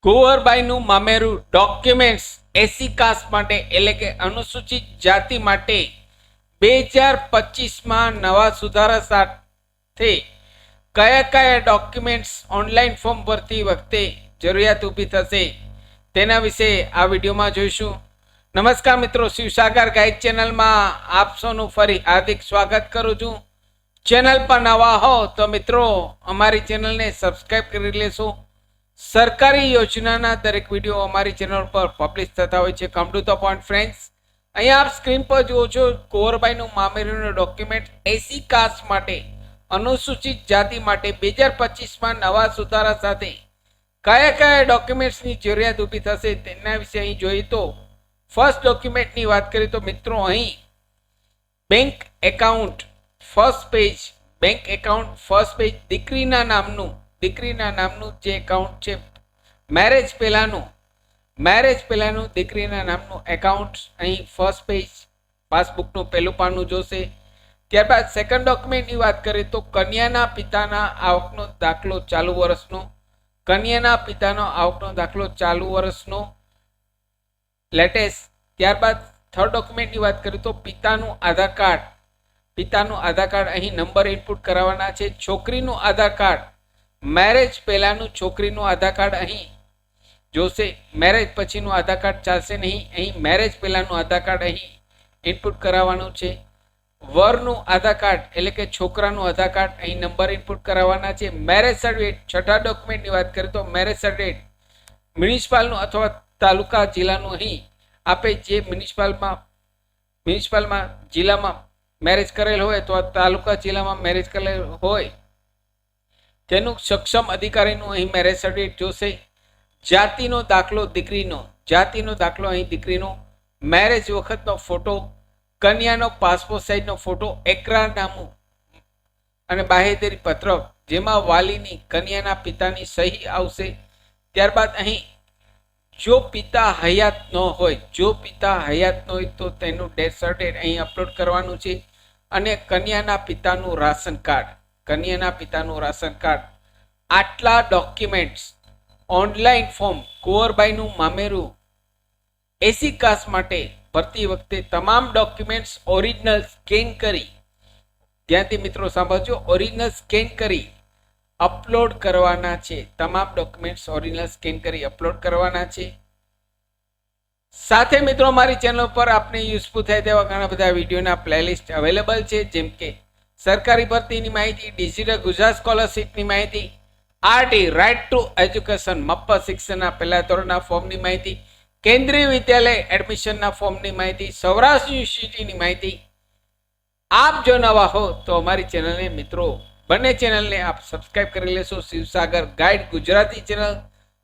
કુંવરબાઈનું મામેરું documents એસી cast માટે એટલે કે અનુસૂચિત જાતિ માટે 2025માં નવા સુધારા સાથે કયા કયા ડોક્યુમેન્ટ્સ ઓનલાઈન ફોર્મ ભરતી વખતે જરૂરિયાત ઊભી થશે તેના વિશે આ વિડીયોમાં જોઈશું. નમસ્કાર મિત્રો, શિવસાગર ગાઈડ ચેનલમાં આપ સૌનું ફરી હાર્દિક સ્વાગત કરું છું. ચેનલ પર નવા હો તો મિત્રો અમારી ચેનલને સબસ્ક્રાઈબ કરી લેશો. સરકારી યોજનાના દરેક વિડીયો અમારી ચેનલ પર પબ્લિશ થતા હોય છે. Come to the point friends, અહીંયા આપ સ્ક્રીન પર જુઓ છો કુંવરબાઈનું મામેરુનું ડોક્યુમેન્ટ એસી કાસ્ટ માટે અનુસૂચિત જાતિ માટે 2025માં નવા સુધારા સાથે કયા કયા ડોક્યુમેન્ટ્સની જરૂરિયાત ઊભી થશે તેના વિશે અહીં જોઈએ તો ફર્સ્ટ ડોક્યુમેન્ટની વાત કરીએ તો મિત્રો અહીં bank account first page, bank account first page, દીકરીના નામનું જે એકાઉન્ટ છે, મેરેજ પહેલાનું દીકરીના નામનું એકાઉન્ટ અહીં ફર્સ્ટ પેજ પાસબુકનું પહેલું પાનું જોશે. ત્યારબાદ સેકન્ડ ડોક્યુમેન્ટની વાત કરીએ તો કન્યાના પિતાના આવકનો દાખલો ચાલુ વર્ષનો, લેટેસ્ટ. ત્યારબાદ થર્ડ ડોક્યુમેન્ટની વાત કરીએ તો પિતાનું આધાર કાર્ડ અહીં નંબર ઇનપુટ કરાવવાના છે. છોકરીનું આધાર કાર્ડ, મેરેજ પહેલાનું છોકરીનું આધાર કાર્ડ અહીં જોશે, મેરેજ પછીનું આધાર કાર્ડ ચાલશે નહીં. અહીં મેરેજ પહેલાનું આધાર કાર્ડ અહીં ઇનપુટ કરાવવાનું છે. વરનું આધાર કાર્ડ એટલે કે છોકરાનું આધાર કાર્ડ અહીં નંબર ઇનપુટ કરાવવાના છે. મેરેજ સર્ટિફિકેટ, છઠ્ઠા ડોક્યુમેન્ટની વાત કરીએ તો મેરેજ સર્ટિફિકેટ મ્યુનિસિપાલનું અથવા તાલુકા જિલ્લાનું અહીં આપે જે મ્યુનિસિપાલમાં જિલ્લામાં મેરેજ કરેલ હોય તો તાલુકા જિલ્લામાં મેરેજ કરેલ હોય તેનું સક્ષમ અધિકારીનું અહીં મેરેજ સર્ટિફિકેટ જોશે. જાતિનો દાખલો અહીં દીકરીનો, મેરેજ વખતનો ફોટો, કન્યાનો પાસપોર્ટ સાઇઝનો ફોટો, એકરારનામું અને બાહેધરી પત્રક જેમાં વાલીની કન્યાના પિતાની સહી આવશે. ત્યારબાદ અહીં જો પિતા હયાત ન હોય તો તેનું ડેથ સર્ટિફિકેટ અહીં અપલોડ કરવાનું છે. અને કન્યાના પિતાનું રાશન કાર્ડ. આટલા ડોક્યુમેન્ટ્સ ઓનલાઈન ફોર્મ કુંવરબાઈનું મામેરું એસી કાસ્ટ માટે ભરતી વખતે તમામ ડોક્યુમેન્ટ્સ ઓરિજિનલ સ્કેન કરી, ત્યાંથી મિત્રો સાંભળજો, ઓરિજિનલ સ્કેન કરી અપલોડ કરવાના છે. તમામ ડોક્યુમેન્ટ્સ ઓરિજિનલ સ્કેન કરી અપલોડ કરવાના છે. સાથે મિત્રો મારી ચેનલ પર આપને યુઝફુલ થાય તેવા ઘણા બધા વિડીયોના પ્લેલિસ્ટ અવેલેબલ છે, જેમ કે સરકારી ભરતીની માહિતી, ડિજિટલ ગુજરાત સ્કોલરશીપની માહિતી, આરટી રાઇટ ટુ એજ્યુકેશન મફત શિક્ષણના પહેલા ધોરણના ફોર્મની માહિતી, કેન્દ્રીય વિદ્યાલય એડમિશનના ફોર્મની માહિતી, સૌરાષ્ટ્ર યુનિવર્સિટીની માહિતી. આપ જો નવા હો તો અમારી ચેનલને મિત્રો બંને ચેનલને આપ સબસ્ક્રાઇબ કરી લેશો. Shivsagar guide Gujarati channel,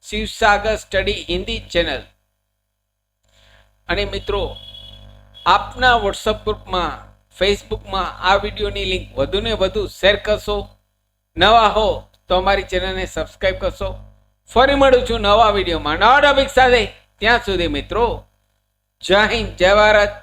Shivsagar study Hindi channel. અને મિત્રો આપના વોટ્સઅપ ગ્રુપમાં, ફેસબુકમાં આ વિડીયોની લિંક વધુને વધુ શેર કરશો. નવા હો તો અમારી ચેનલને સબસ્ક્રાઇબ કરશો. ફરી મળું છું નવા વિડીયોમાં નવા ટોપિક સાથે. ત્યાં સુધી મિત્રો જય હિન્દ, જય ભારત.